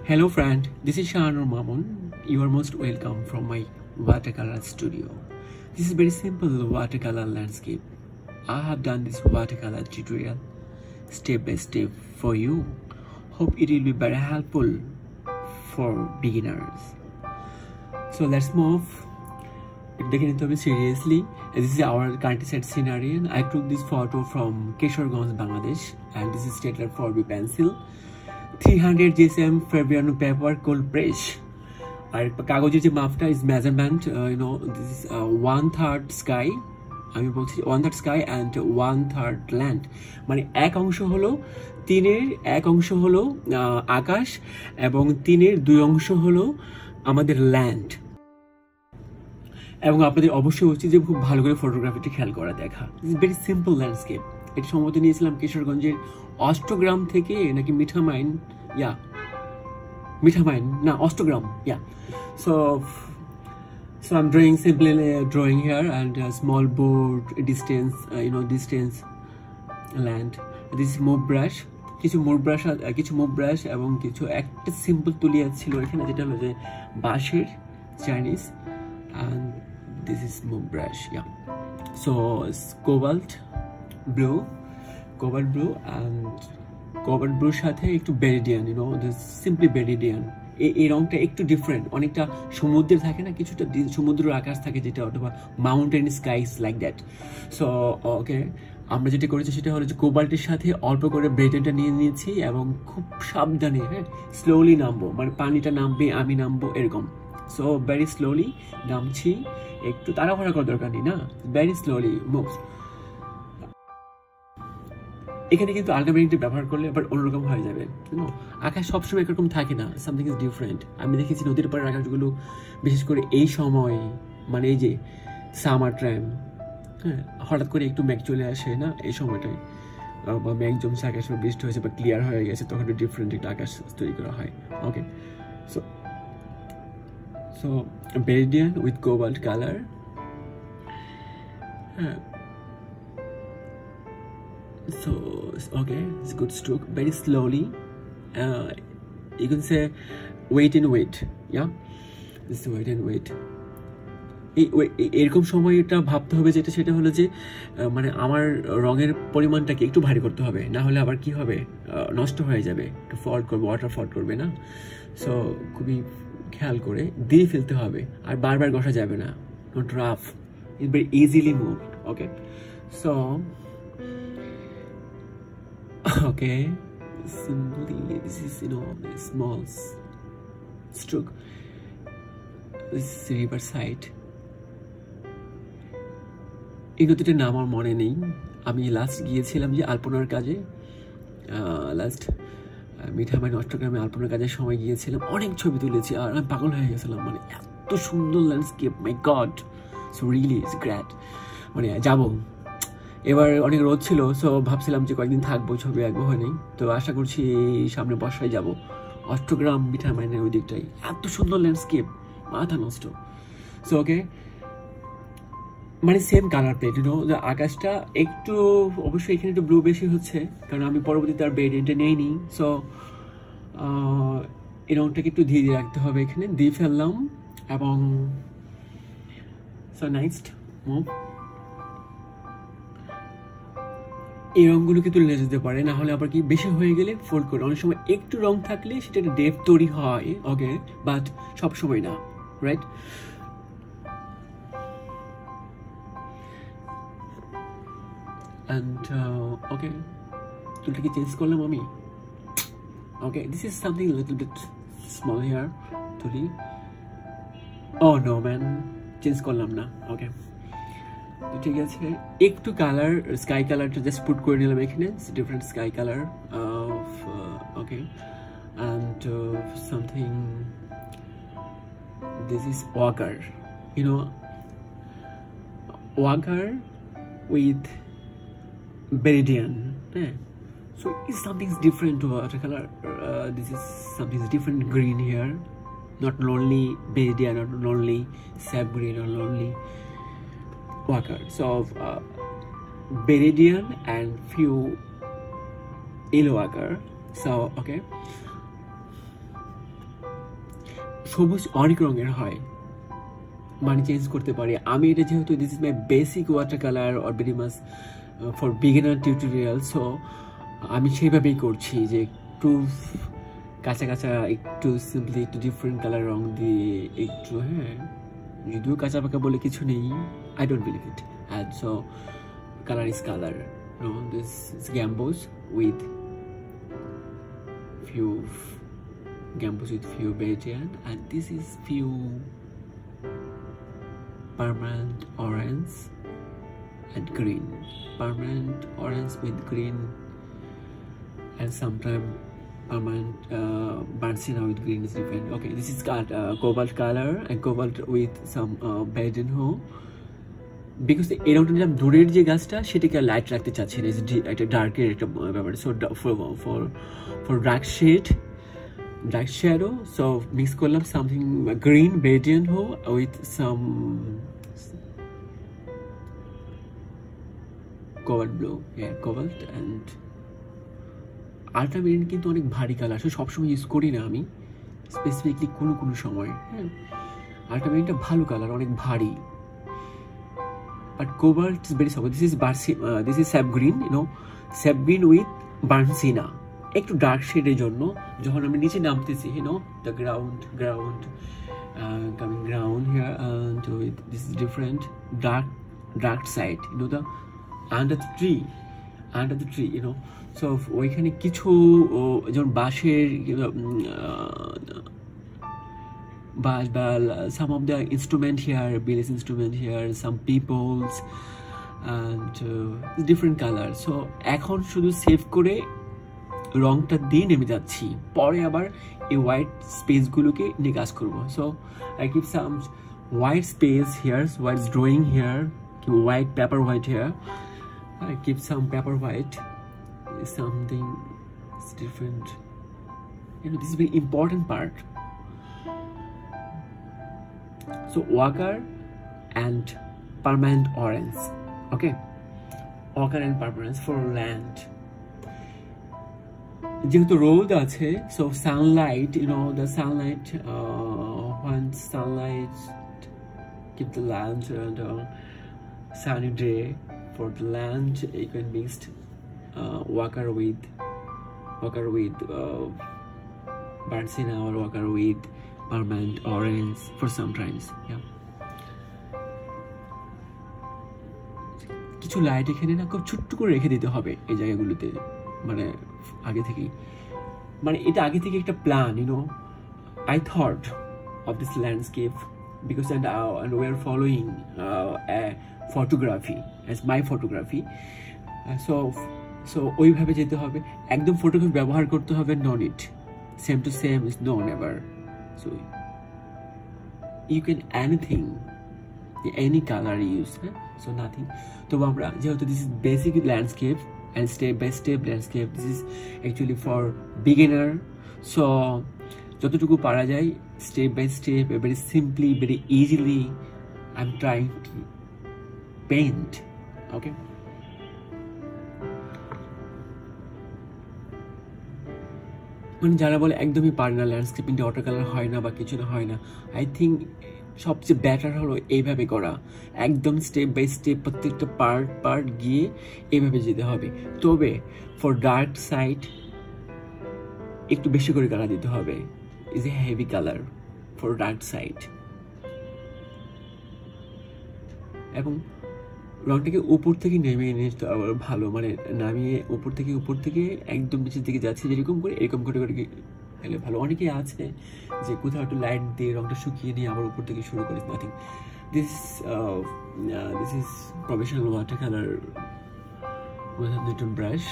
Hello friend, this is Shahanur Mamun. You are most welcome from my watercolor studio. This is very simple watercolor landscape. I have done this watercolor tutorial step by step for you. Hope it will be very helpful for beginners. So let's move. Seriously, this is our countryside scenery. I took this photo from Kesharganj, Bangladesh, and this is Staedtler 4B pencil. 300 GSM Fabriano paper cold press. আর কাগজের যে মাপটা is measurement, this is 1/3 sky. আমি বলছি 1/3 sky and 1/3 land. মানে এক অংশ হলো তিনের এক অংশ হলো আকাশ এবং তিনের দুই অংশ হলো আমাদের ল্যান্ড। এবং আপনাদের অবশ্যই উচিত যে খুব ভালো করে ফটোগ্রাফিটি খেয়াল করা দেখা। It's very simple landscape. এটা সম্ভবত নিয়েছিলাম কিশোরগঞ্জের অষ্টগ্রাম থেকে নাকি মিঠামাইন, মিঠামাইন না Austagram, so I'm simply drawing here and a small board distance, distance land. This is move brush, কিছু মুভ ব্রাশ এবং কিছু একটা সিম্পল তুলিয়া ছিল এখানে, যেটা হলো যে বাঁশের Chinese, and this is move brush. So it's cobalt blue and cobalt blue সাথে একটু বেরিডিয়ান, this simply বেরিডিয়ান। এই রংটা একটু ডিফারেন্ট, অনেকটা সমুদ্রের থাকে না, কিছুটা সমুদ্রের আকাশ থাকে যেটা, অথবা mountain skies like that. So okay, আমরা যেটা করেছি সেটা হলো যে কোবাল্টের সাথে অল্প করে বেরিডিয়ানটা নিয়ে নিয়েছি এবং খুব সাবধানে স্লোলি নামবো, মানে পানিটা নামবে আমি নামবো এরকম। সো ভেরি স্লোলি নামছি, একটু তাড়াহুড়া করার দরকার নেই না, ভেরি স্লোলি মুভস। এখানে কিন্তু আলটিমেটলি ব্যবহার করলে আবার অন্যরকম হয়ে যাবে। আকাশ সবসময় একরকম থাকে না, সামথিং ইজ ডিফারেন্ট। আমি দেখেছি নদীর পাড়ের আকাশগুলো বিশেষ করে এই সময়, মানে এই যে সামার টাইম, হঠাৎ করে একটু মেঘ চলে আসে না এই সময়টায়, বা মেঘ জমছে, আকাশ বৃষ্টি হয়েছে বা ক্লিয়ার হয়ে গেছে, তখন একটু ডিফারেন্ট একটা আকাশ তৈরি করা হয়। ওকে, so Beridian with cobalt color. So okay, it's a good stroke, very slowly. You can say wait and wait. This is wait and wait. এরকম সময় এটা ভাবতে হবে যেটা, সেটা হলো যে মানে আমার রঙের পরিমাণটাকে একটু ভারী করতে হবে, না হলে আবার কি হবে, নষ্ট হয়ে যাবে, একটু ফল্ট করবে, ওয়াটার ফল্ট করবে না। সো খুবই খেয়াল করে দিয়ে ফেলতে হবে, আর বারবার ঘষা যাবে না, not rough, it very easily move. Okay, so okay, simply this is a small stroke. This is river side. এই নদীটার নাম আমার মনে নেই। আমি লাস্ট গিয়েছিলাম যে আলপনার কাজে, লাস্ট মিঠামাইন অষ্টগ্রামে আলপনার কাজের সময় গিয়েছিলাম, অনেক ছবি তুলেছি আর আমি পাগল হয়ে গেছিলাম, মানে এত সুন্দর landscape, my god, so really it's great. মানে যাবো, এবার অনেক রোদ ছিল, সো ভাবছিলাম যে কয়েকদিন থাকবো, ছবি আঁকবো, হয়নি, তো আশা করছি সামনে বর্ষায় যাব অষ্টগ্রাম মিঠামাইনের ওই দিকটাই, এত সুন্দর ল্যান্ডস্কেপ, মাথা নষ্ট। সো ওকে, মানে সেম কালার প্লেট, আকাশটা একটু অবশ্যই এখানে একটু ব্লু বেশি হচ্ছে, কারণ আমি পরবর্তীতে আর বেরিয়েন্টটা নেইনি। সো এই রংটাকে একটু ধীরে ধীরে রাখতে হবে, এখানে দিয়ে ফেললাম এবং সো নেক্সট মুভ। এই রঙগুলো কিন্তু তুলে যেতে পারে, না হলে আবার কি বেশি হয়ে গেলে ফোল্ড করে, অনেক সময় একটু রং থাকলে সেটা একটা ডেপথ তৈরি হয়, ওকে, বাট সব সময় না, রাইট? And okay, তুলটাকে চেঞ্জ করলাম আমি। Okay, this is something little bit small here, তুলি। ও নো ম্যান, চেঞ্জ করলাম না। ওকে, ঠিক আছে, একটু কালার, স্কাই কালারটা জাস্ট পুট করে নিলাম এখানে, different sky colour. Okay, and something, this is walker, walker with Beridian. So it's something different to watercolor. This is something different green here, not only Beridian, not only sap green, not only water. So Beridian and few yellow water. So okay, সবুজ অনেক রঙের হয়, মানে change করতে পারি আমি। এটা যেহেতু this is my basic water colour or very much for beginner tutorial, so আমি সেইভাবেই করছি যে একটু কাঁচা কাঁচা, একটু সিম্পলি একটু ডিফারেন্ট কালার রং দিয়ে একটু, হ্যাঁ যদিও কাঁচা পাকা বলে কিছু নেই, I don't believe it. And so color is color, no, this is gambos with few Belgian, and this is few permanent orange and green, permanent orange with green, and sometimes permanent burnt sienna with green is different. Okay, this is got cobalt color and cobalt with some Belgian hoe, because এই রংটা নিলাম দূরের যে গাছটা সেটাকে light রাখতে চাচ্ছি না, একটা ডার্কের একটা ব্যাপার। So for dark shadow, so mix করলাম something green viridian hue with some cobalt blue, cobalt and ultramarine. কিন্তু অনেক ভারী কালার, সো সবসময় ইউজ করি না আমি, স্পেসিফিকলি কোনো সময়। হ্যাঁ, আল্ট্রামেরিনটা ভালো কালার, অনেক ভারী। But cobalt is very soft. This is sap green, you know, sap green with burnt sienna. একটু ডার্ক শেডের জন্য যখন আমি নিচে নামতেছি, you know, the ground coming ground here, and this is different dark side, you know, the under the tree, you know. So ওইখানে কিছু যেমন বাঁশের some of the instrument here, Billy's instrument here, some people's, and different colors. So এখন শুধু save করে রংটা দিয়ে নেমে যাচ্ছি, পরে আবার এই হোয়াইট স্পেসগুলোকে নিয়ে কাজ করবো। So I give some white space here, so white drawing here, white paper white here. I keep some paper white, something different. You know, this is a very important part. So ochre and permanent orange, okay, ochre and permanent for land. যেহেতু রোদ আছে, so sunlight, you know, the sunlight, when sunlight keep the land and sunny day for the land, you can mix ochre with burnt sienna or ochre with permanent orange for sometimes. Yeah, কিছু light এখানে না খুব ছোট্ট করে রেখে দিতে হবে এই জায়গাগুলোতে, মানে আগে থেকেই, মানে এটা আগে থেকে একটা plan, you know. I thought of this landscape because and we are following a photography as my photography, so ওইভাবে যেতে হবে, একদম ফটোগ্রাফি ব্যবহার করতে হবে, no need same to same is no, never. So you can anything, any color use, so nothing. So আমরা যেহেতু this is basic landscape and step by step landscape, this is actually for beginner, so যতটুকু পারা যায় step by step, very simply, very easily I'm trying to paint. Okay, মানে যারা বলে একদমই পারে না ল্যান্ডস্কেপিংটা ওয়াটার কালার হয় না বা কিছু না হয় না, আই থিঙ্ক সবচেয়ে বেটার হলো এইভাবে করা, একদম স্টেপ বাই স্টেপ প্রত্যেকটা পার্ট গিয়ে এইভাবে যেতে হবে। তবে ফর ডার্ক সাইড একটু বেশি করে কালার দিতে হবে, is a heavy colour for dark side, এবং রংটাকে উপর থেকে নেমে এনে আবার ভালো, মানে নামিয়ে উপর থেকে একদম নিচের দিকে যাচ্ছে, যেরকম করে এরকম করে গেলে ভালো। অনেকে আছে যে কোথাও একটু লাইট দিয়ে রংটা শুকিয়ে নিয়ে আবার উপর থেকে শুরু করে, nothing. This is professional water colour with a Newton brush.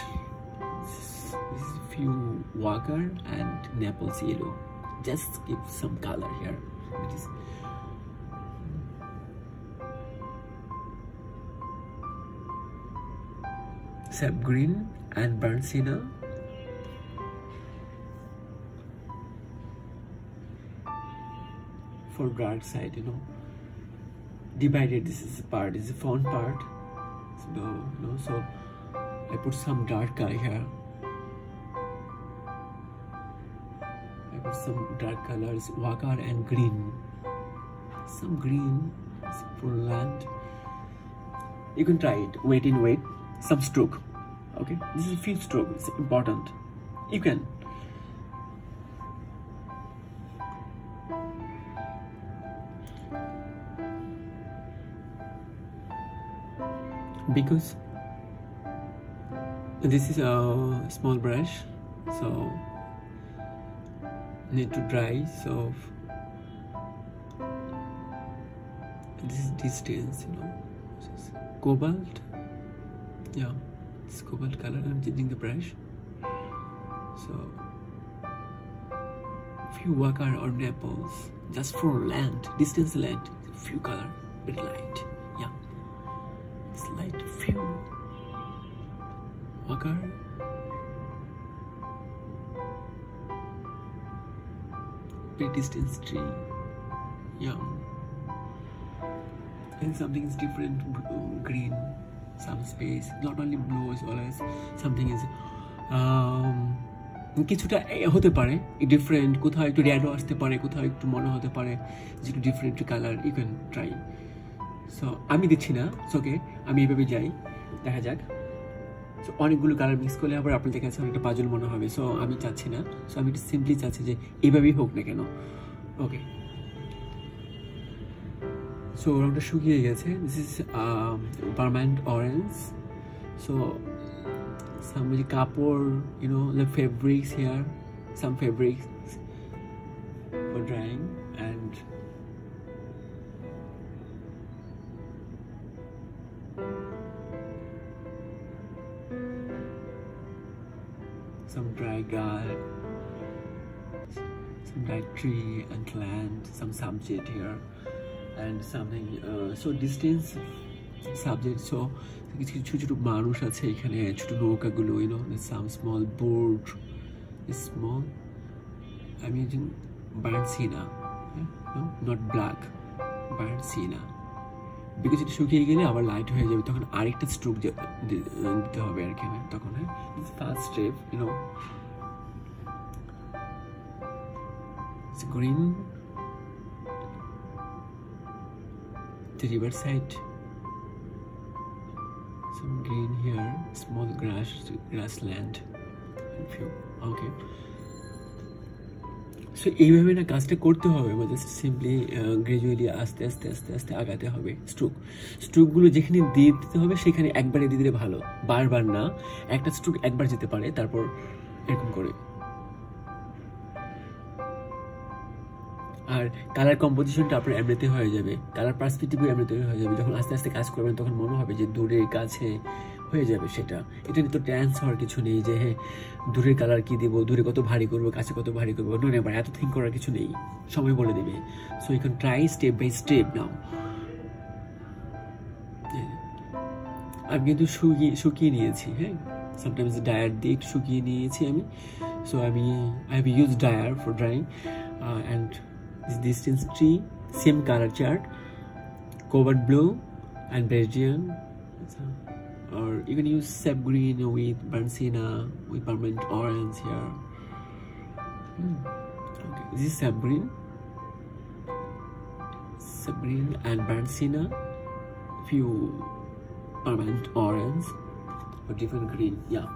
This is few ochre and Naples yellow. Just give some color here. It is sap green and burnt sienna. For dark side, you know, divided. This is the part, this is the font part. So, you know, so I put some dark color here. I some dark colors, waka and green. Some green for land. You can try it. Weight in weight. Some stroke. Okay, this is a few stroke. It's important. You can. Because this is a small brush, so need to dry. So this is distance, you know. This is cobalt. Yeah, it's cobalt color. I'm changing the brush. So few waka or nipples just for land, distance land. Few color, very light. Yeah, it's light. Few waka. Very distance tree. Yeah. And something is different, green, some space, not only blue as well as something is কিছুটা হতে পারে different, কোথাও একটু রেডও আসতে পারে, কোথাও একটু মনে হতে পারে যে একটু different colour. You can try. So আমি দিচ্ছি না, ওকে, আমি এইভাবে যাই, দেখা যাক। সো অনেকগুলো কালার মিক্স করলে আবার আপনাদের কাছে অনেকটা পাজল মনে হবে। সো আমি চাচ্ছি না, সো আমি সিম্পলি চাচ্ছি যে এইভাবেই হোক না কেন। ওকে, so রংটা শুকিয়ে গেছে। This is permanent orange. So some কাপড়, you know, the fabrics here, some fabrics for drying, and some dry garb, some dry tree and land, some subject here. And something so distance subject. So কিছু ছোট মানুষ আছে এখানে, ছোট নৌকাগুলো, you know, some small boat, small, I'm using burnt sienna, no, not black, burnt sienna, because এটা শুকিয়ে গেলে আবার লাইট হয়ে যাবে, তখন আরেকটা স্ট্রোক দিতে হবে আর এখানে তখন। হ্যাঁ, first step, you know, it's green. The river side, some green here, small grassland, and few. Okay, so এইভাবে না কাজটা করতে হবে, জাস্ট সিম্পলি গ্রাজুয়ালি আস্তে আস্তে আস্তে আস্তে আগাতে হবে। স্ট্রোকগুলো যেখানে দিয়ে দিতে হবে সেখানে একবারে দিয়ে দিলে ভালো, বারবার না। একটা স্ট্রোক একবার যেতে পারে, তারপর এরকম করে। আর কালার কম্পোজিশনটা আপনার এমনিতে হয়ে যাবে, কালার পার্সপেক্টিভও এমনিতে হয়ে যাবে। যখন আস্তে আস্তে কাজ করবেন তখন মনে হবে যে দূরের কাছে হয়ে যাবে সেটা। এটা নিয়ে তো টেন্স হওয়ার কিছু নেই যে হ্যাঁ দূরের কালার কি দেবো, দূরে কত ভারী করবো, কাছে কত ভারী করবো, নো নেভার, এত থিঙ্ক করার কিছু নেই, সময় বলে দেবে। So you can try step by step now. আমি কিন্তু শুকিয়ে নিয়েছি, হ্যাঁ, সামটাইমস ডায়ার দিয়ে একটু শুকিয়ে নিয়েছি আমি। So I have use dryer for drying and this distance tree, same color chart, cobalt blue and Belgian, or you can use sap green with burnt sienna with permanent orange here. Okay, this is sap green and burnt sienna, few permanent orange or different green. Yeah,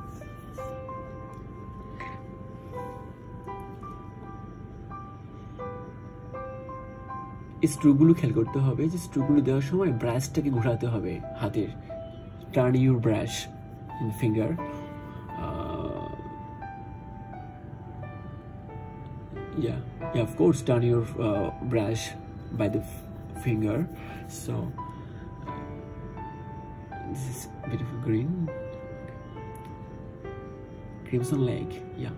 স্ট্রোকগুলো খেয়াল করতে হবে যে স্ট্রোকগুলো দেওয়ার সময় ব্রাশটাকে ঘোরাতে হবে হাতের। Turn your brush in finger, yeah, of course, turn your brush by the finger. So this is beautiful green, crimson lake, yeah,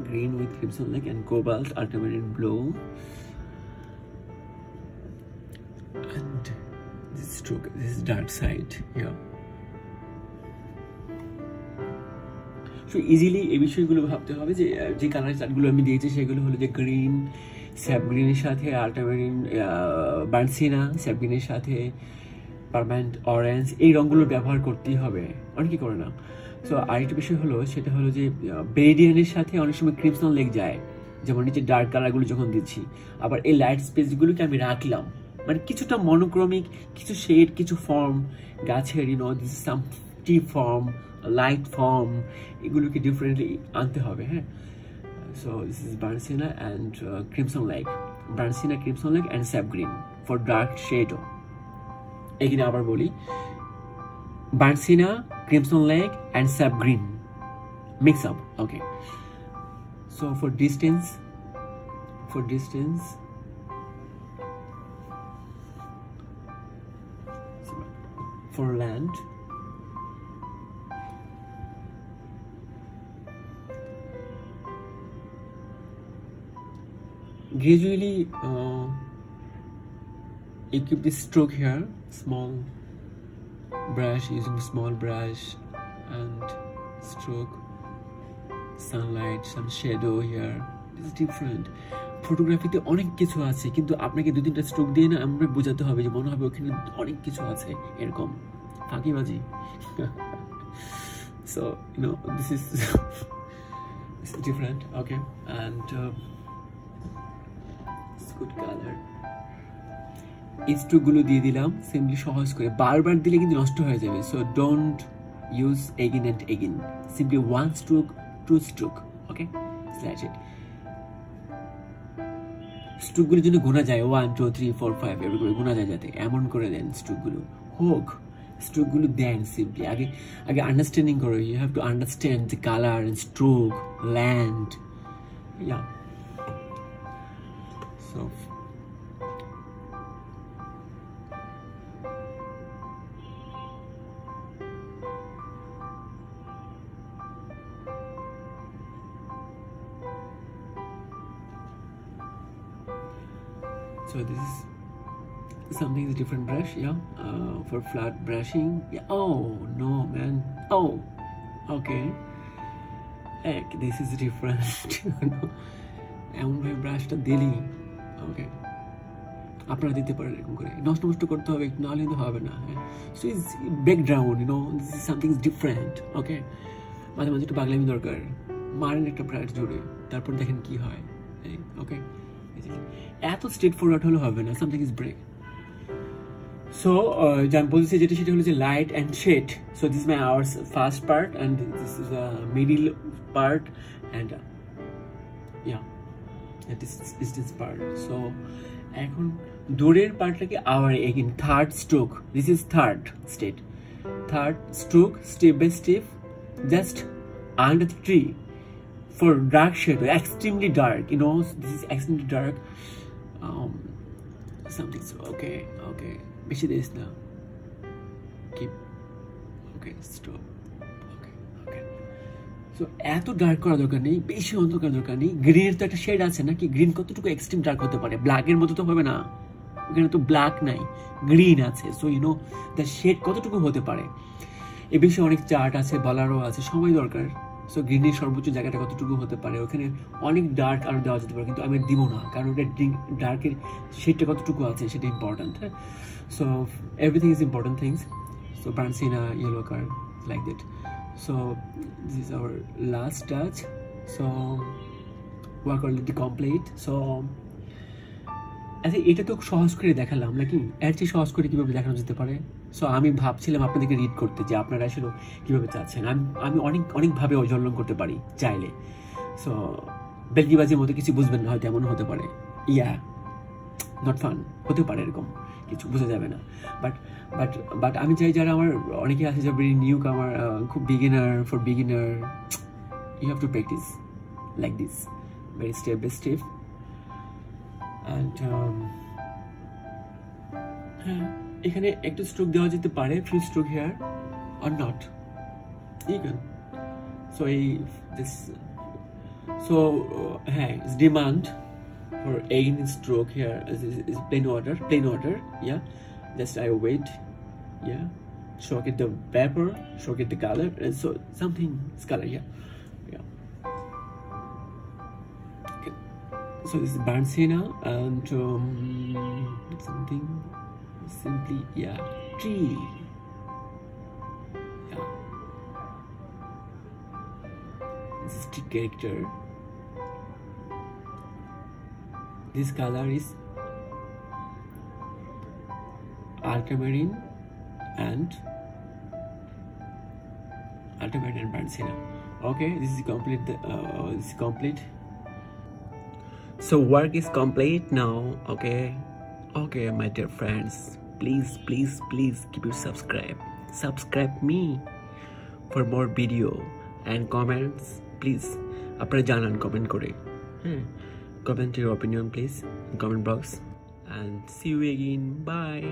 green with crimson lake and cobalt, ultramarine blue. And this stroke, this is dark side, yeah. So easily এই বিষয়গুলো ভাবতে হবে যে যে colour চার্টগুলো আমি দিয়েছি সেগুলো হলো যে গ্রিন, স্যাপ গ্রিনের সাথে আল্ট্রামারিন, বার্ন্ট সিনা, স্যাপ গ্রিনের সাথে পার্মানেন্ট অরেঞ্জ, এই রঙগুলো ব্যবহার করতেই হবে, অনেকে করে না। সো আরেকটা বিষয় হলো সেটা হলো যে বেরিডিয়ানের সাথে অনেক সময় ক্রিমসন লেক যায়, যেমন নিচে ডার্ক কালারগুলো যখন দিচ্ছি, আবার এই লাইট স্পেসগুলোকে আমি রাখলাম, মানে কিছুটা মনোক্রমিক, কিছু শেড, কিছু ফর্ম গাছের, this is some tree form, light form, এগুলোকে ডিফারেন্টলি আনতে হবে। হ্যাঁ, so this is burnt sienna and crimson lake, burnt sienna, crimson lake and sap green for dark শেডও। এখানে আবার বলি, burnt sienna, crimson lake and sap green mix up. Okay, so for distance, for land, gradually you keep this stroke here, small brush, using small brush and stroke, sunlight, some shadow here. This is different. ফটোগ্রাফিতে অনেক কিছু আছে, কিন্তু আপনাকে 2-3টা stroke দিয়ে না আমরা বোঝাতে হবে যে মনে হবে ওখানে অনেক কিছু আছে, এরকম ফাঁকিবাজি। So this is it's different. Okay, and it's good color. এই স্ট্রোকগুলো দিয়ে দিলাম সিম্পলি, সহজ করে, বারবার দিলে কিন্তু নষ্ট হয়ে যাবে। So don't use again and again, simply 1 stroke, 2 stroke. Okay, slash it. স্ট্রোকগুলোর জন্য গোনা যায় 1 2 3 4 5 এভাবে করে গোনা যায়, যাতে এমন করে দেন স্ট্রোকগুলো হোক। স্ট্রোকগুলো দেন সিম্পলি, আগে আন্ডারস্ট্যান্ডিং করো। You have to understand the colour and stroke, land, yeah. So this is something is different brush, yeah, for flat brushing. Yeah. Oh no, man. Oh, okay. Heck, this is different. এমন ভাবে ব্রাশটা দিলি, ওকে, আপনারা দিতে পারেন এরকম করে, নষ্ট করতে হবে, নাহলে কিন্তু হবে না। হ্যাঁ, so is background, this is something different. Okay, মাঝে মাঝে একটু পাগলামি দরকার, মারেন একটা ব্রাশ জুড়ে, তারপর দেখেন কি হয়। ওকে, এত স্ট্রেট ফরওয়ার্ড হলে হবে না, সামথিং ইজ ব্রেক। সো আমি বলছি যেটা, সেটা হলো যে light and shade. So this my our first part and this is a middle part and distance part. So এখন দূরের পার্টটাকে আবার again third stroke, this is third stroke, step by step, just under the tree for dark shadow, extremely dark, this is extremely dark, something. So okay, beshi this now, keep, okay, stop, okay. So eto dark করা দরকার নেই, বেশি অন্ধকার দরকার নেই। গ্রিনের তো একটা শেড আছে নাকি, গ্রিন কতটুকু এক্সট্রিম ডার্ক হতে পারে, ব্ল্যাকের মতো তো হবে না, ওখানে তো ব্ল্যাক নাই, গ্রিন আছে। সো দ্য শেড কতটুকু হতে পারে, এ বিষয়ে অনেক চার্ট আছে, বলারও আছে, সময় দরকার। সো গ্রিনের সর্বোচ্চ জায়গাটা কতটুকু হতে পারে, ওখানে অনেক ডার্ক আরো দেওয়া যেতে পারে, কিন্তু আমি দিব না, কারণ ওটা ডার্কের শেডটা কতটুকু আছে সেটা ইম্পর্টেন্ট। হ্যাঁ, so everything is important things. So burnt sienna, yellow card, like that. So this is our last touch. So work already complete. So আচ্ছা, এটা তো সহজ করে দেখালাম নাকি, এর চেয়ে সহজ করে কিভাবে দেখানো যেতে পারে? সো আমি ভাবছিলাম আপনাদেরকে রিড করতে, যে আপনারা আসলে কীভাবে চাচ্ছেন। আমি অনেকভাবে অজলন করতে পারি চাইলে। সো বেলকিবাজির মতো কিছু বুঝবেন না হয়তো, এমন হতে পারে, নট ফান হতে পারে, এরকম কিছু বোঝা যাবে না। বাট আমি চাই যারা আমার অনেকে আছে যারা ভেরি নিউ কামার, খুব for beginner, you have to practise like this, very step by step. And হ্যাঁ, এখানে একটা স্ট্রোক দেওয়া যেতে পারে, free stroke here or not, even. So হ্যাঁ, it's demand for again stroke here is plain water, yeah, just I wait, yeah, show it the vapor, show it the color, and so something is color, yeah. Okay. So this is burnt sienna and something simply, yeah, tree, yeah, this is tree character. This color is ultramarine and burnt sienna. Okay, this is complete. This is complete. So work is complete now. Okay, my dear friends, please keep it subscribe me for more video and comments. Please, আপনারা জানান comment করে. Comment your opinion please in comment box, and see you again. Bye.